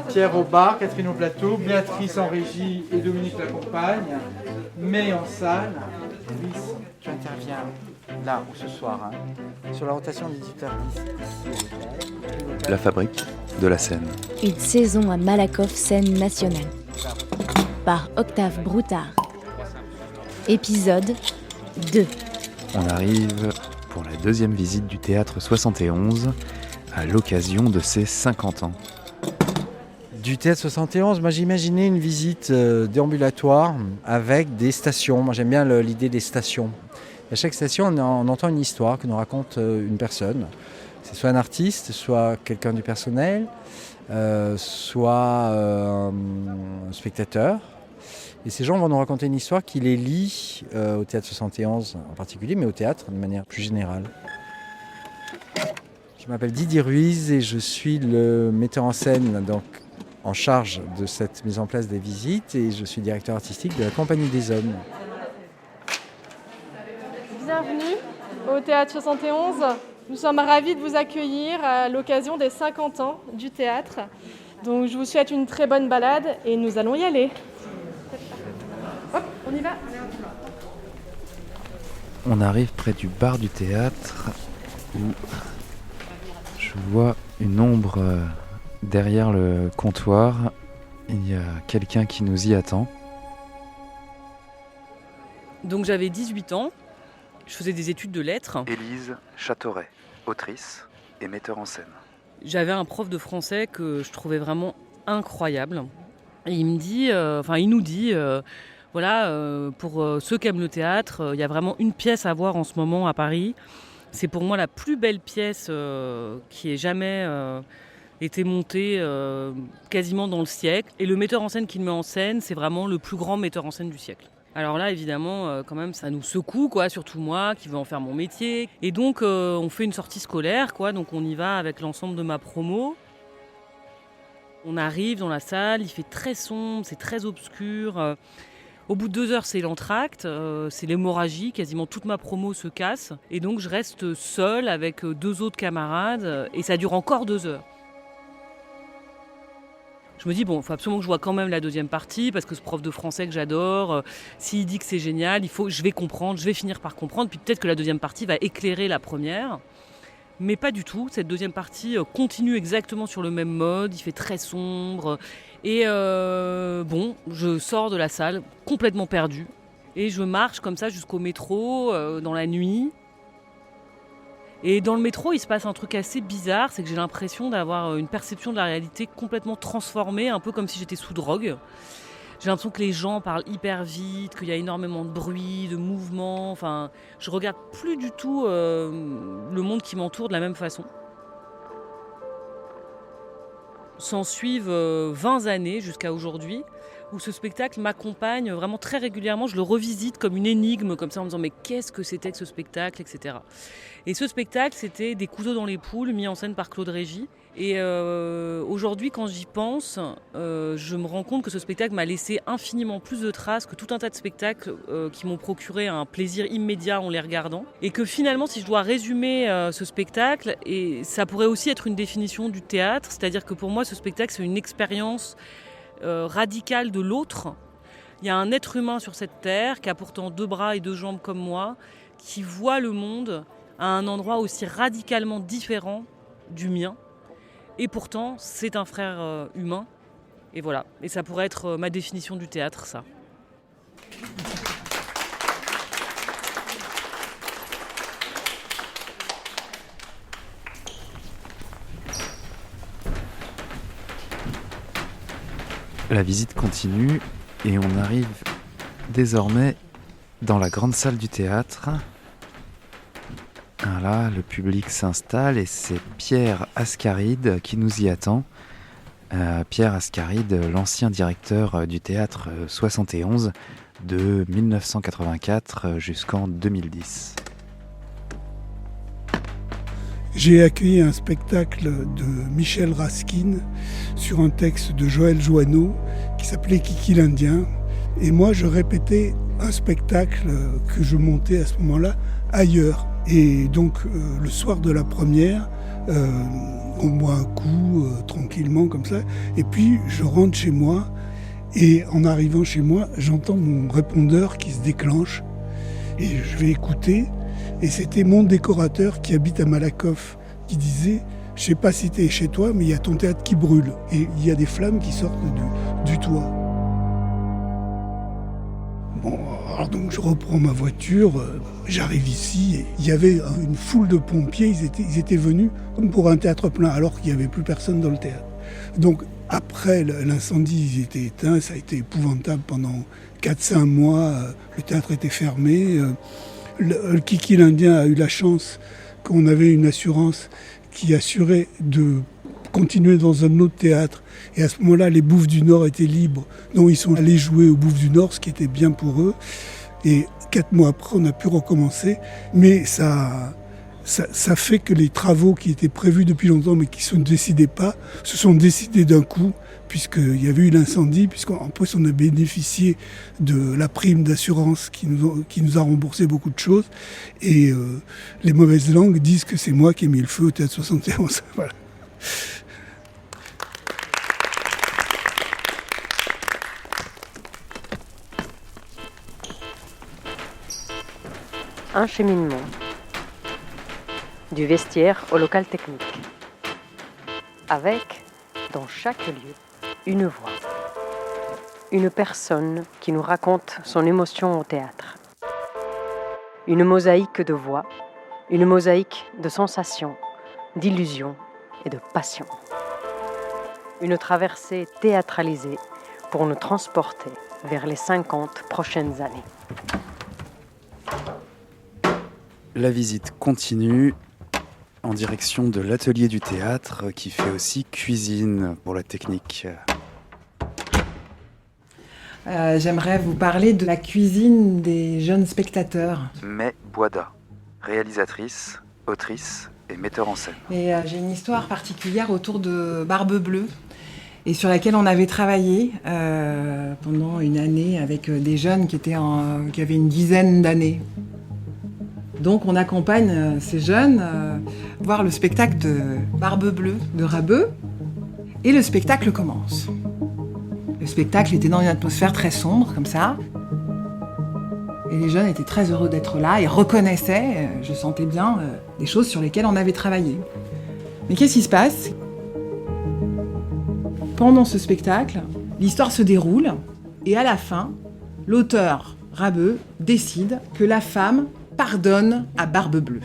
Pierre au bar, Catherine au plateau, Béatrice en régie et Dominique l'accompagne. Mais en salle, Luis, tu interviens là ou ce soir, sur la rotation de 18h10. La fabrique de la scène. Une saison à Malakoff, scène nationale. Par Octave Broutard. Épisode 2. On arrive pour la deuxième visite du Théâtre 71 à l'occasion de ses 50 ans. Du Théâtre 71, moi j'imaginais une visite déambulatoire avec des stations. Moi j'aime bien l'idée des stations. À chaque station, on entend une histoire que nous raconte une personne. C'est soit un artiste, soit quelqu'un du personnel, soit un spectateur. Et ces gens vont nous raconter une histoire qui les lie au Théâtre 71 en particulier, mais au théâtre de manière plus générale. Je m'appelle Didier Ruiz et je suis le metteur en scène donc, en charge de cette mise en place des visites et je suis directeur artistique de la Compagnie des Hommes. Bienvenue au Théâtre 71. Nous sommes ravis de vous accueillir à l'occasion des 50 ans du théâtre. Donc je vous souhaite une très bonne balade et nous allons y aller. Hop, on y va. On arrive près du bar du théâtre où je vois une ombre derrière le comptoir. Il y a quelqu'un qui nous y attend. Donc j'avais 18 ans, je faisais des études de lettres. Élise Châteauret, autrice et metteur en scène. J'avais un prof de français que je trouvais vraiment incroyable. Et il nous dit, pour ceux qui aiment le théâtre, il y a vraiment une pièce à voir en ce moment à Paris. C'est pour moi la plus belle pièce qui ait jamais été montée quasiment dans le siècle. Et le metteur en scène qui le met en scène, c'est vraiment le plus grand metteur en scène du siècle. Alors là, évidemment, quand même, ça nous secoue, surtout moi, qui veux en faire mon métier. Et donc, on fait une sortie scolaire, donc on y va avec l'ensemble de ma promo. On arrive dans la salle, il fait très sombre, c'est très obscur. Au bout de 2 heures, c'est l'entracte, c'est l'hémorragie, quasiment toute ma promo se casse. Et donc, je reste seule avec 2 autres camarades, et ça dure encore 2 heures. Je me dis, il faut absolument que je vois quand même la deuxième partie, parce que ce prof de français que j'adore, s'il dit que c'est génial, je vais comprendre, je vais finir par comprendre, puis peut-être que la deuxième partie va éclairer la première. Mais pas du tout, cette deuxième partie continue exactement sur le même mode, il fait très sombre. Et je sors de la salle complètement perdue. Et je marche comme ça jusqu'au métro, dans la nuit. Et dans le métro, il se passe un truc assez bizarre, c'est que j'ai l'impression d'avoir une perception de la réalité complètement transformée, un peu comme si j'étais sous drogue. J'ai l'impression que les gens parlent hyper vite, qu'il y a énormément de bruit, de mouvement. Je regarde plus du tout le monde qui m'entoure de la même façon. S'en suivent 20 années jusqu'à aujourd'hui, où ce spectacle m'accompagne vraiment très régulièrement. Je le revisite comme une énigme, comme ça en me disant mais qu'est-ce que c'était que ce spectacle, etc. Et ce spectacle, c'était Des couteaux dans les poules, mis en scène par Claude Régis. Et aujourd'hui, quand j'y pense, je me rends compte que ce spectacle m'a laissé infiniment plus de traces que tout un tas de spectacles qui m'ont procuré un plaisir immédiat en les regardant. Et que finalement, si je dois résumer ce spectacle, et ça pourrait aussi être une définition du théâtre, c'est-à-dire que pour moi, ce spectacle, c'est une expérience radicale de l'autre. Il y a un être humain sur cette terre qui a pourtant 2 bras et 2 jambes comme moi, qui voit le monde à un endroit aussi radicalement différent du mien. Et pourtant, c'est un frère humain. Et voilà. Et ça pourrait être ma définition du théâtre, ça. La visite continue et on arrive désormais dans la grande salle du théâtre. Là, le public s'installe et c'est Pierre Ascaride qui nous y attend. Pierre Ascaride, l'ancien directeur du Théâtre 71 de 1984 jusqu'en 2010. J'ai accueilli un spectacle de Michel Raskin sur un texte de Joël Joanneau qui s'appelait Kiki l'Indien. Et moi, je répétais un spectacle que je montais à ce moment-là ailleurs. Et donc le soir de la première, on boit un coup tranquillement comme ça, et puis je rentre chez moi, et en arrivant chez moi, j'entends mon répondeur qui se déclenche, et je vais écouter, et c'était mon décorateur qui habite à Malakoff, qui disait « Je sais pas si t'es chez toi, mais il y a ton théâtre qui brûle, et il y a des flammes qui sortent du toit. » Bon, alors donc je reprends ma voiture, j'arrive ici, et il y avait une foule de pompiers, ils étaient venus comme pour un théâtre plein, alors qu'il n'y avait plus personne dans le théâtre. Donc après l'incendie, ils étaient éteints, ça a été épouvantable pendant 4-5 mois, le théâtre était fermé. Le Kiki l'Indien a eu la chance qu'on avait une assurance qui assurait de continuer dans un autre théâtre. Et à ce moment-là, les Bouffes du Nord étaient libres. Donc ils sont allés jouer aux Bouffes du Nord, ce qui était bien pour eux. Et 4 mois après, on a pu recommencer. Mais ça fait que les travaux qui étaient prévus depuis longtemps, mais qui ne se décidaient pas, se sont décidés d'un coup, puisqu'il y avait eu l'incendie, puisqu'en plus on a bénéficié de la prime d'assurance qui nous a remboursé beaucoup de choses. Et les mauvaises langues disent que c'est moi qui ai mis le feu au Théâtre 71. Voilà. Un cheminement. Du vestiaire au local technique. Avec, dans chaque lieu, une voix. Une personne qui nous raconte son émotion au théâtre. Une mosaïque de voix, une mosaïque de sensations, d'illusions et de passion. Une traversée théâtralisée pour nous transporter vers les 50 prochaines années. La visite continue en direction de l'atelier du théâtre qui fait aussi cuisine pour la technique. J'aimerais vous parler de la cuisine des jeunes spectateurs. Mai Boida, réalisatrice, autrice et metteur en scène. Et j'ai une histoire particulière autour de Barbe Bleue et sur laquelle on avait travaillé pendant une année avec des jeunes qui avaient une dizaine d'années. Donc on accompagne ces jeunes voir le spectacle de Barbe Bleue de Rabeux et le spectacle commence. Le spectacle était dans une atmosphère très sombre comme ça et les jeunes étaient très heureux d'être là et reconnaissaient, je sentais bien, des choses sur lesquelles on avait travaillé. Mais qu'est-ce qui se passe ? Pendant ce spectacle, l'histoire se déroule et à la fin, l'auteur Rabeux décide que la femme pardonne à Barbe Bleue.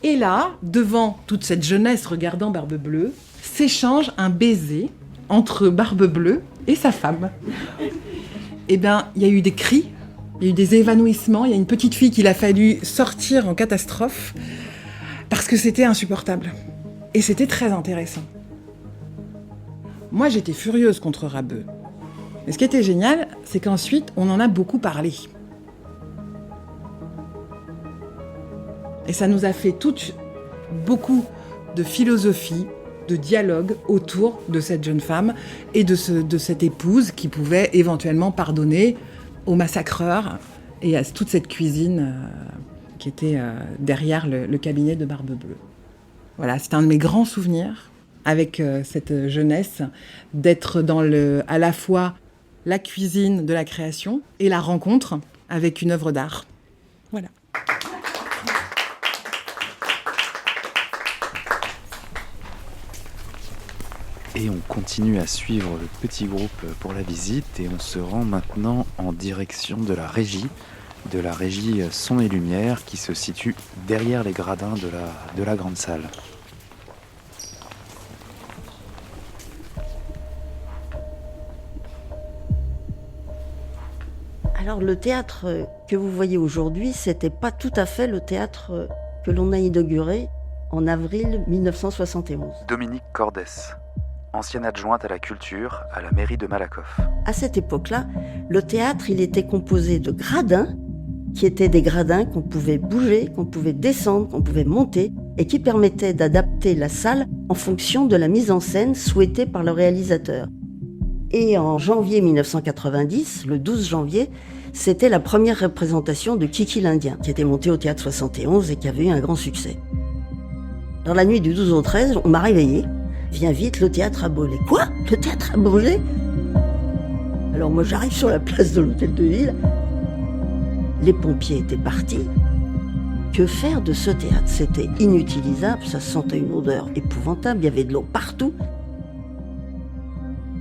Et là, devant toute cette jeunesse regardant Barbe Bleue, s'échange un baiser entre Barbe Bleue et sa femme. Eh bien, il y a eu des cris, il y a eu des évanouissements, il y a une petite fille qu'il a fallu sortir en catastrophe parce que c'était insupportable. Et c'était très intéressant. Moi, j'étais furieuse contre Rabeux. Mais ce qui était génial, c'est qu'ensuite, on en a beaucoup parlé. Et ça nous a fait beaucoup de philosophie, de dialogue autour de cette jeune femme et de cette épouse qui pouvait éventuellement pardonner au massacreur et à toute cette cuisine qui était derrière le cabinet de Barbe Bleue. Voilà, c'est un de mes grands souvenirs avec cette jeunesse, d'être dans à la fois la cuisine de la création et la rencontre avec une œuvre d'art. Voilà. Et on continue à suivre le petit groupe pour la visite et on se rend maintenant en direction de la régie son et lumière qui se situe derrière les gradins de la grande salle. Alors le théâtre que vous voyez aujourd'hui, c'était pas tout à fait le théâtre que l'on a inauguré en avril 1971. Dominique Cordès, ancienne adjointe à la culture à la mairie de Malakoff. À cette époque-là, le théâtre, il était composé de gradins, qui étaient des gradins qu'on pouvait bouger, qu'on pouvait descendre, qu'on pouvait monter, et qui permettaient d'adapter la salle en fonction de la mise en scène souhaitée par le réalisateur. Et en janvier 1990, le 12 janvier, c'était la première représentation de Kiki l'Indien, qui était montée au Théâtre 71 et qui avait eu un grand succès. Dans la nuit du 12 au 13, on m'a réveillée. Viens vite, le théâtre a brûlé. Quoi ? Le théâtre a brûlé ? Alors moi j'arrive sur la place de l'Hôtel de Ville. Les pompiers étaient partis. Que faire de ce théâtre ? C'était inutilisable, ça sentait une odeur épouvantable, il y avait de l'eau partout.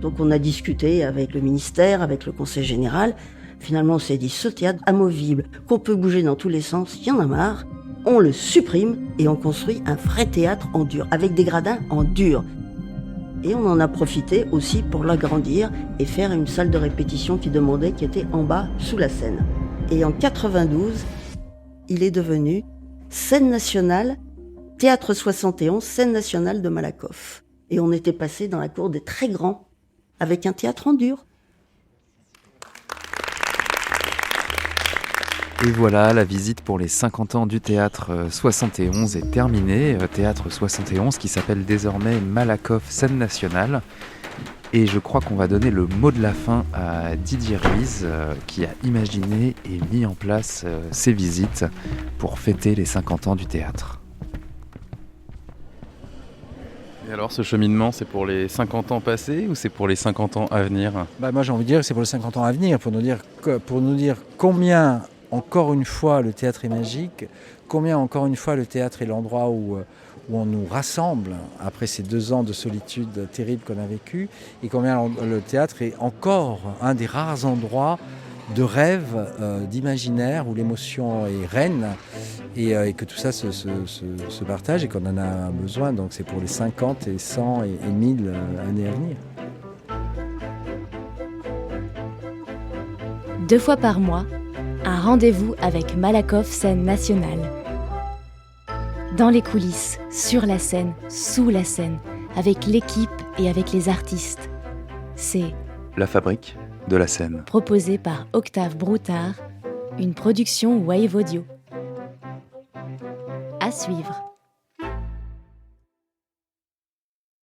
Donc on a discuté avec le ministère, avec le conseil général. Finalement on s'est dit, ce théâtre amovible, qu'on peut bouger dans tous les sens, il y en a marre. On le supprime et on construit un vrai théâtre en dur, avec des gradins en dur. Et on en a profité aussi pour l'agrandir et faire une salle de répétition qui était en bas, sous la scène. Et en 92, il est devenu scène nationale, Théâtre 71, scène nationale de Malakoff. Et on était passé dans la cour des très grands, avec un théâtre en dur. Et voilà, la visite pour les 50 ans du Théâtre 71 est terminée. Théâtre 71 qui s'appelle désormais Malakoff Scène Nationale. Et je crois qu'on va donner le mot de la fin à Didier Ruiz qui a imaginé et mis en place ces visites pour fêter les 50 ans du théâtre. Et alors ce cheminement, c'est pour les 50 ans passés ou c'est pour les 50 ans à venir ? Moi j'ai envie de dire que c'est pour les 50 ans à venir, pour nous dire combien encore une fois le théâtre est magique, combien encore une fois le théâtre est l'endroit où on nous rassemble après ces 2 ans de solitude terrible qu'on a vécu, et combien le théâtre est encore un des rares endroits de rêve, d'imaginaire, où l'émotion est reine, et que tout ça se partage et qu'on en a besoin. Donc c'est pour les 50 et 100 et 1000 années à venir. 2 fois par mois, un rendez-vous avec Malakoff Scène Nationale. Dans les coulisses, sur la scène, sous la scène, avec l'équipe et avec les artistes. C'est La fabrique de la scène. Proposé par Octave Broutard, une production Wave Audio. À suivre.